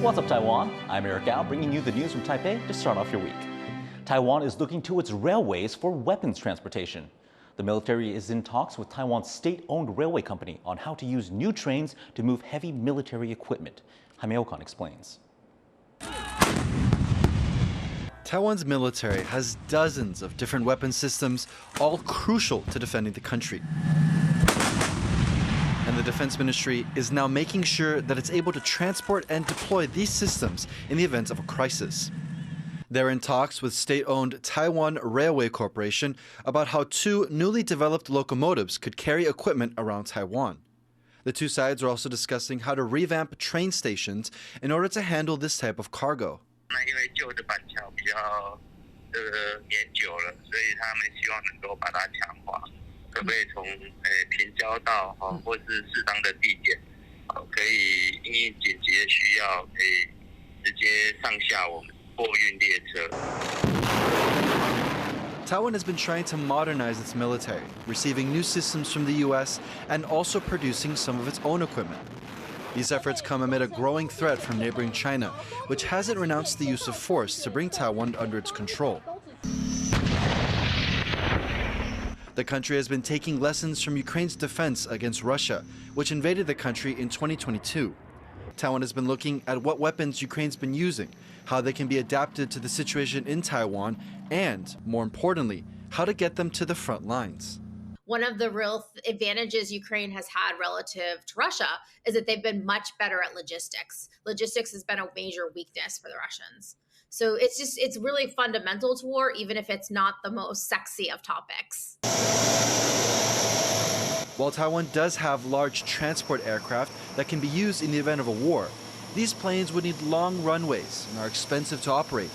What's up, Taiwan? I'm Eric Gao, bringing you the news from Taipei to start off your week. Taiwan is looking to its railways for weapons transportation. The military is in talks with Taiwan's state-owned railway company on how to use new trains to move heavy military equipment. Jaime Okan explains. Taiwan's military has dozens of different weapon systems, all crucial to defending the country. And the Defense Ministry is now making sure that it's able to transport and deploy these systems in the event of a crisis. They're in talks with state-owned Taiwan Railway Corporation about how two newly developed locomotives could carry equipment around Taiwan. The two sides are also discussing how to revamp train stations in order to handle this type of cargo. Taiwan has been trying to modernize its military, receiving new systems from the U.S. and also producing some of its own equipment. These efforts come amid a growing threat from neighboring China, which hasn't renounced the use of force to bring Taiwan under its control. The country has been taking lessons from Ukraine's defense against Russia, which invaded the country in 2022. Taiwan has been looking at what weapons Ukraine's been using, how they can be adapted to the situation in Taiwan, and, more importantly, how to get them to the front lines. One of the real advantages Ukraine has had relative to Russia is that they've been much better at logistics. Logistics has been a major weakness for the Russians. So it's really fundamental to war, even if it's not the most sexy of topics. While Taiwan does have large transport aircraft that can be used in the event of a war, these planes would need long runways and are expensive to operate.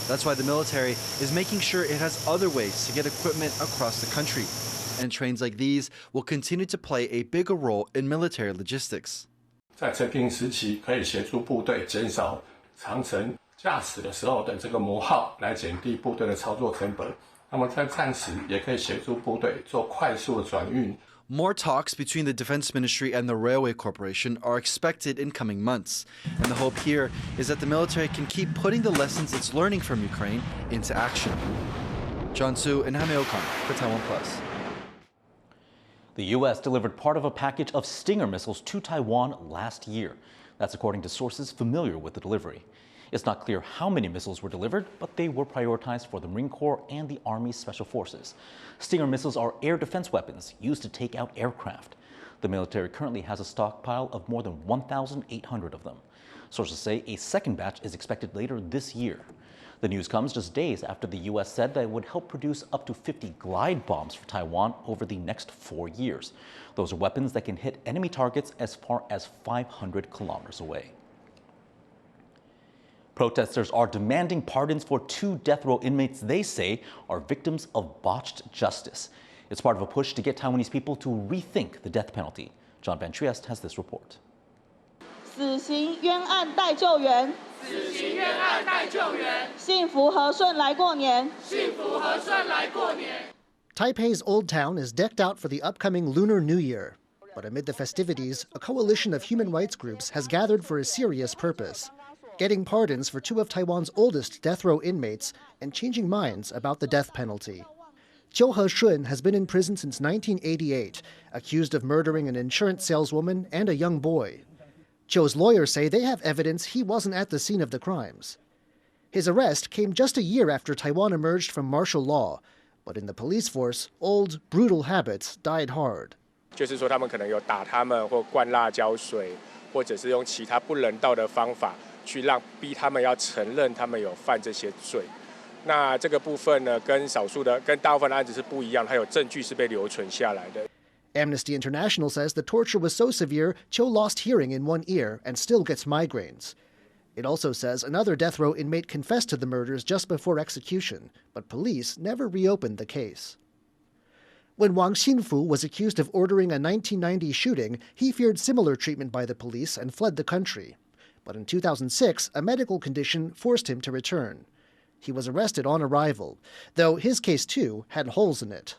That's why the military is making sure it has other ways to get equipment across the country. And trains like these will continue to play a bigger role in military logistics. 在特定时期可以协助部队减少长程驾驶的时候的这个磨耗，来减低部队的操作成本。那么在战时也可以协助部队做快速的转运。 More talks between the Defense Ministry and the Railway Corporation are expected in coming months. And the hope here is that the military can keep putting the lessons it's learning from Ukraine into action. John Su and Jaime Okan for TaiwanPlus. The U.S. delivered part of a package of Stinger missiles to Taiwan last year. That's according to sources familiar with the delivery. It's not clear how many missiles were delivered, but they were prioritized for the Marine Corps and the Army's Special Forces. Stinger missiles are air defense weapons used to take out aircraft. The military currently has a stockpile of more than 1,800 of them. Sources say a second batch is expected later this year. The news comes just days after the U.S. said that it would help produce up to 50 glide bombs for Taiwan over the next 4 years. Those are weapons that can hit enemy targets as far as 500 kilometers away. Protesters are demanding pardons for two death row inmates they say are victims of botched justice. It's part of a push to get Taiwanese people to rethink the death penalty. John Van Trieste has this report. 死刑冤案待救援，死刑冤案待救援，幸福和顺来过年，幸福和顺来过年。 Taipei's Old Town is decked out for the upcoming Lunar New Year. But amid the festivities, a coalition of human rights groups has gathered for a serious purpose: getting pardons for two of Taiwan's oldest death row inmates and changing minds about the death penalty. Kaohsiung has been in prison since 1988, accused of murdering an insurance saleswoman and a young boy. Cho's lawyers say they have evidence he wasn't at the scene of the crimes. His arrest came just a year after Taiwan emerged from martial law, but in the police force, old, brutal habits died hard. 就是说他们可能有打他们或灌辣椒水，或者是用其他不人道的方法去逼他们要承认他们有犯这些罪。那这个部分呢，跟大部分的案子是不一样，它有证据是被留存下来的。 Amnesty International says the torture was so severe, Cho lost hearing in one ear and still gets migraines. It also says another death row inmate confessed to the murders just before execution, but police never reopened the case. When Wang Xinfu was accused of ordering a 1990 shooting, he feared similar treatment by the police and fled the country. But in 2006, a medical condition forced him to return. He was arrested on arrival, though his case too had holes in it.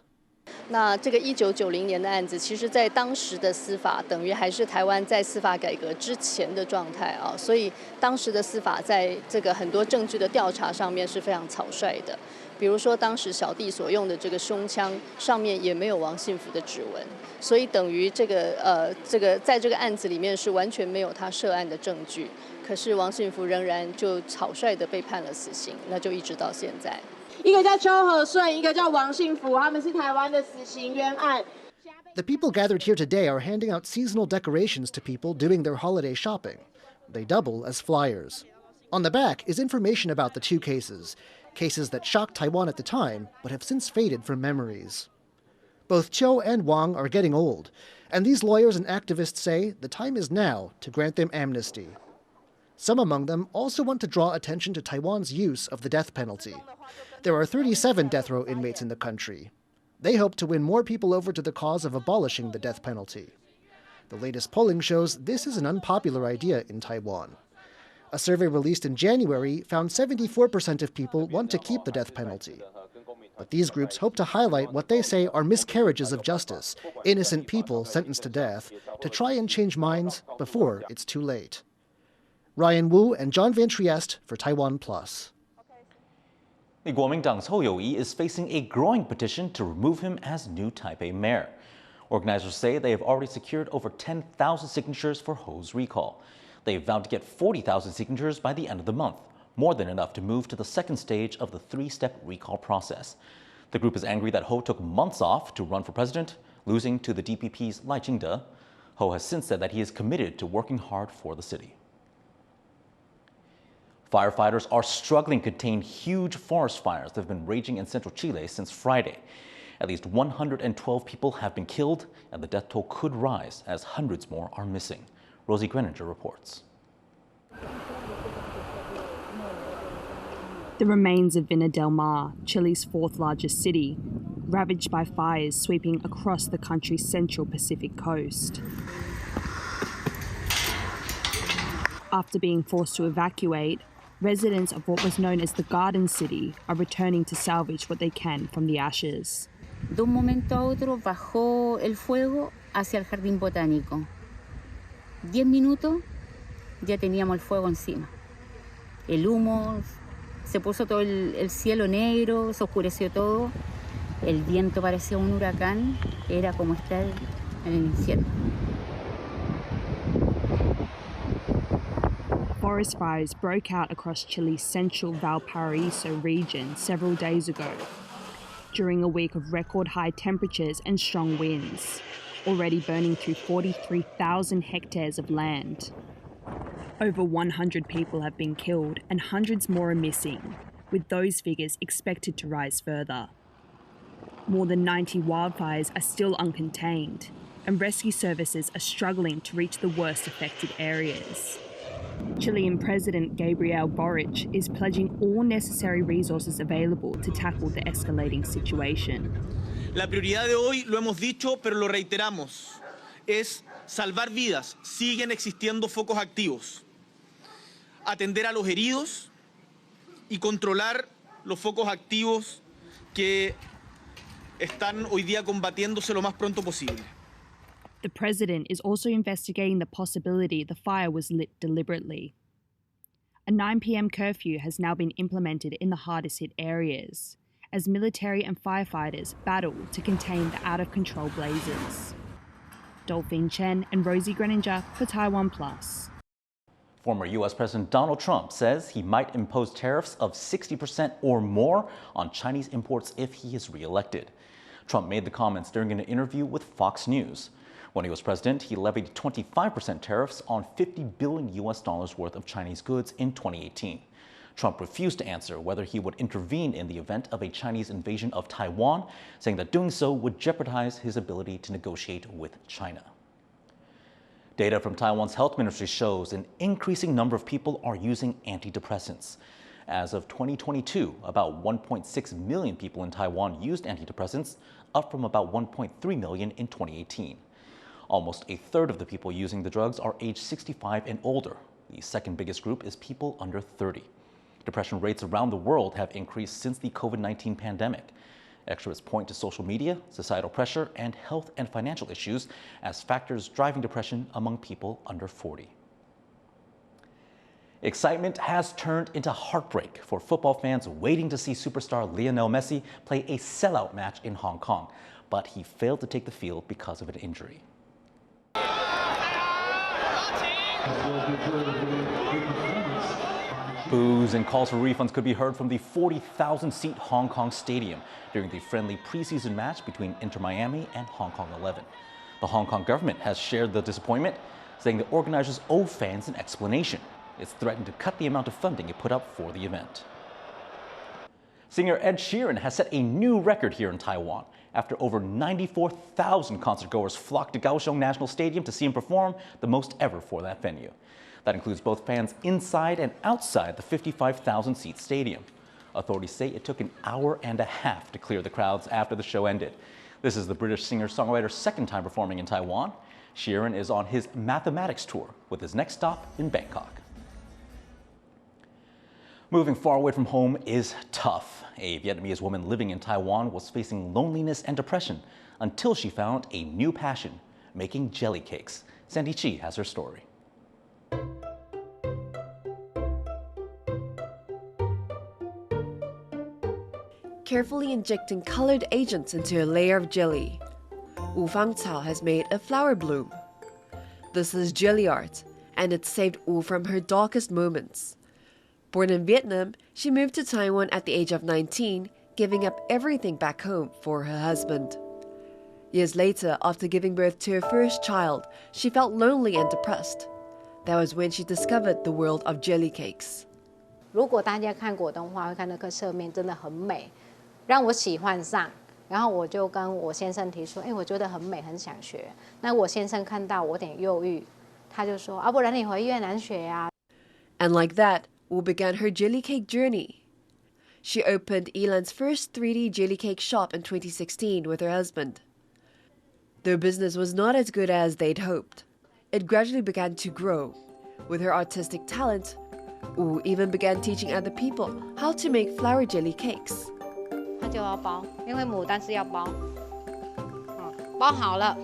那这个1990年的案子，其实在当时的司法等于还是台湾在司法改革之前的状态啊，所以当时的司法在这个很多证据的调查上面是非常草率的。比如说当时小弟所用的这个胸枪上面也没有王信福的指纹，所以等于这个在这个案子里面是完全没有他涉案的证据。可是王信福仍然就草率的被判了死刑，那就一直到现在。一个叫邱和顺，一个叫王信福，他们是台湾的死刑冤案。 The people gathered here today are handing out seasonal decorations to people doing their holiday shopping. They double as flyers. On the back is information about the two cases that shocked Taiwan at the time but have since faded from memories. Both Chiu and Wang are getting old, and these lawyers and activists say the time is now to grant them amnesty. Some among them also want to draw attention to Taiwan's use of the death penalty. There are 37 death row inmates in the country. They hope to win more people over to the cause of abolishing the death penalty. The latest polling shows this is an unpopular idea in Taiwan. A survey released in January found 74% of people want to keep the death penalty. But these groups hope to highlight what they say are miscarriages of justice, innocent people sentenced to death, to try and change minds before it's too late. Ryan Wu and John Van Trieste for TaiwanPlus. 美国民党侯友谊 is facing a growing petition to remove him as new Taipei mayor. Organizers say they have already secured over 10,000 signatures for Ho's recall. They vowed to get 40,000 signatures by the end of the month, more than enough to move to the second stage of the three-step recall process. The group is angry that Ho took months off to run for president, losing to the DPP's Lai Ching-te. Ho has since said that he is committed to working hard for the city. Firefighters are struggling to contain huge forest fires that have been raging in central Chile since Friday. At least 112 people have been killed, and the death toll could rise as hundreds more are missing. Rosie Greninger reports. The remains of Vina del Mar, Chile's fourth largest city, ravaged by fires sweeping across the country's central Pacific coast. After being forced to evacuate, residents of what was known as the Garden City are returning to salvage what they can from the ashes. De un momento a otro bajó el fuego hacia el jardín botánico. 10 minutos ya teníamos el fuego encima. El humo, se puso todo el cielo negro, se oscureció todo. El viento parecía un huracán, era como estar en el infierno. Forest fires broke out across Chile's central Valparaiso region several days ago, during a week of record high temperatures and strong winds, already burning through 43,000 hectares of land. Over 100 people have been killed and hundreds more are missing, with those figures expected to rise further. More than 90 wildfires are still uncontained, and rescue services are struggling to reach the worst affected areas. Chilean President Gabriel Boric is pledging all necessary resources available to tackle the escalating situation. La prioridad de hoy, lo hemos dicho, pero lo reiteramos, es salvar vidas. Siguen existiendo focos activos. Atender a los heridos y controlar los focos activos que están hoy día combatiéndose lo más pronto posible. The president is also investigating the possibility the fire was lit deliberately. A 9 p.m. curfew has now been implemented in the hardest hit areas, as military and firefighters battle to contain the out-of-control blazes. Dolphine Chen and Rosie Greninger for TaiwanPlus. Former U.S. President Donald Trump says he might impose tariffs of 60% or more on Chinese imports if he is re-elected. Trump made the comments during an interview with Fox News. When he was president, he levied 25% tariffs on $50 billion worth of Chinese goods in 2018. Trump refused to answer whether he would intervene in the event of a Chinese invasion of Taiwan, saying that doing so would jeopardize his ability to negotiate with China. Data from Taiwan's health ministry shows an increasing number of people are using antidepressants. As of 2022, about 1.6 million people in Taiwan used antidepressants, up from about 1.3 million in 2018. Almost a third of the people using the drugs are age 65 and older. The second biggest group is people under 30. Depression rates around the world have increased since the COVID-19 pandemic. Experts point to social media, societal pressure, and health and financial issues as factors driving depression among people under 40. Excitement has turned into heartbreak for football fans waiting to see superstar Lionel Messi play a sellout match in Hong Kong, but he failed to take the field because of an injury. Boos and calls for refunds could be heard from the 40,000-seat Hong Kong stadium during the friendly preseason match between Inter Miami and Hong Kong 11. The Hong Kong government has shared the disappointment, saying the organizers owe fans an explanation. It's threatened to cut the amount of funding it put up for the event. Singer Ed Sheeran has set a new record here in Taiwan after over 94,000 concertgoers flocked to Kaohsiung National Stadium to see him perform, the most ever for that venue. That includes both fans inside and outside the 55,000-seat stadium. Authorities say it took an hour and a half to clear the crowds after the show ended. This is the British singer-songwriter's second time performing in Taiwan. Sheeran is on his mathematics tour with his next stop in Bangkok. Moving far away from home is tough. A Vietnamese woman living in Taiwan was facing loneliness and depression until she found a new passion, making jelly cakes. Sandy Chi has her story. Carefully injecting colored agents into a layer of jelly, Wu Fang Cao has made a flower bloom. This is jelly art, and it saved Wu from her darkest moments. Born in Vietnam, she moved to Taiwan at the age of 19, giving up everything back home for her husband. Years later, after giving birth to her first child, she felt lonely and depressed. That was when she discovered the world of jelly cakes. 如果大家看果冻的话，会看那个侧面真的很美，让我喜欢上。然后我就跟我先生提出，我觉得很美，很想学。那我先生看到我有点忧郁，他就说，不然你回越南学呀。And like that, Wu began her jelly cake journey. She opened Elan's first 3D jelly cake shop in 2016 with her husband. Their business was not as good as they'd hoped. It gradually began to grow. With her artistic talent, Wu even began teaching other people how to make flour jelly cakes. 他就要包，因为牡丹是要包，包好了，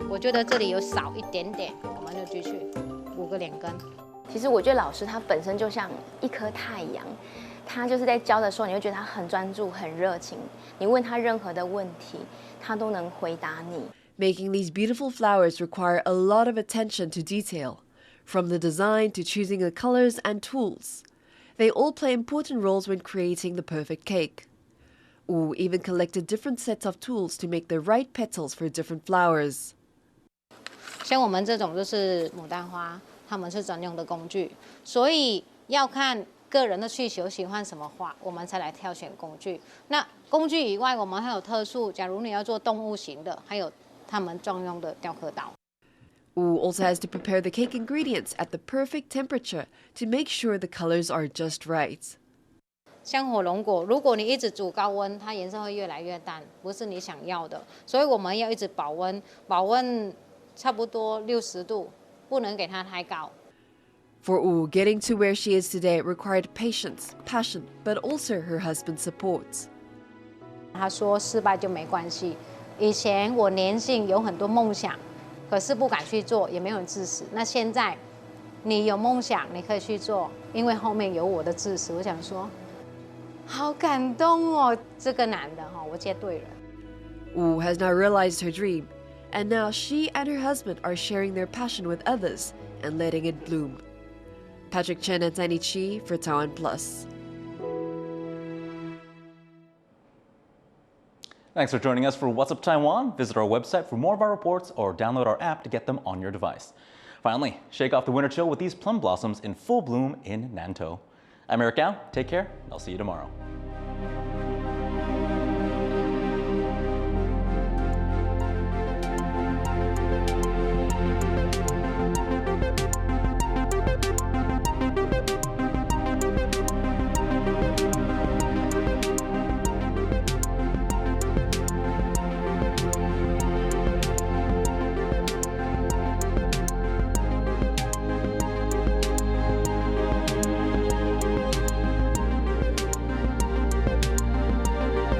我觉得这里有少一点点，我们就继续5个2根。其实我觉得老师他本身就像一颗太阳，他就是在教的时候，你会觉得他很专注、很热情。你问他任何的问题，他都能回答你。Making these beautiful flowers require a lot of attention to detail, from the design to choosing the colors and tools. They all play important roles when creating the perfect cake. Wu even collected different sets of tools to make the right petals for different flowers. 像我们这种就是牡丹花，他们是专用的工具，所以要看个人的需求，喜欢什么花，我们才来挑选工具。那工具以外，我们还有特殊，假如你要做动物型的，还有他们专用的雕刻刀。Wu also has to prepare the cake ingredients at the perfect temperature to make sure the colors are just right. 像火龙果，如果你一直煮高温，它颜色会越来越淡，不是你想要的。所以我们要一直保温，保温差不多60度，不能给它太高。For Wu, getting to where she is today required patience, passion, but also her husband's support. 他说失败就没关系。以前我年轻有很多梦想，可是不敢去做，也没有人支持。那现在你有梦想，你可以去做，因为后面有我的支持。我想说。好感动哦，这个男的哈，我接对人。Wu has now realized her dream, and now she and her husband are sharing their passion with others and letting it bloom. Patrick Chen and Sandy Chi for TaiwanPlus. Thanks for joining us for What's Up Taiwan. Visit our website for more of our reports or download our app to get them on your device. Finally, shake off the winter chill with these plum blossoms in full bloom in Nantou. I'm Eric Gao. Take care. I'll see you tomorrow.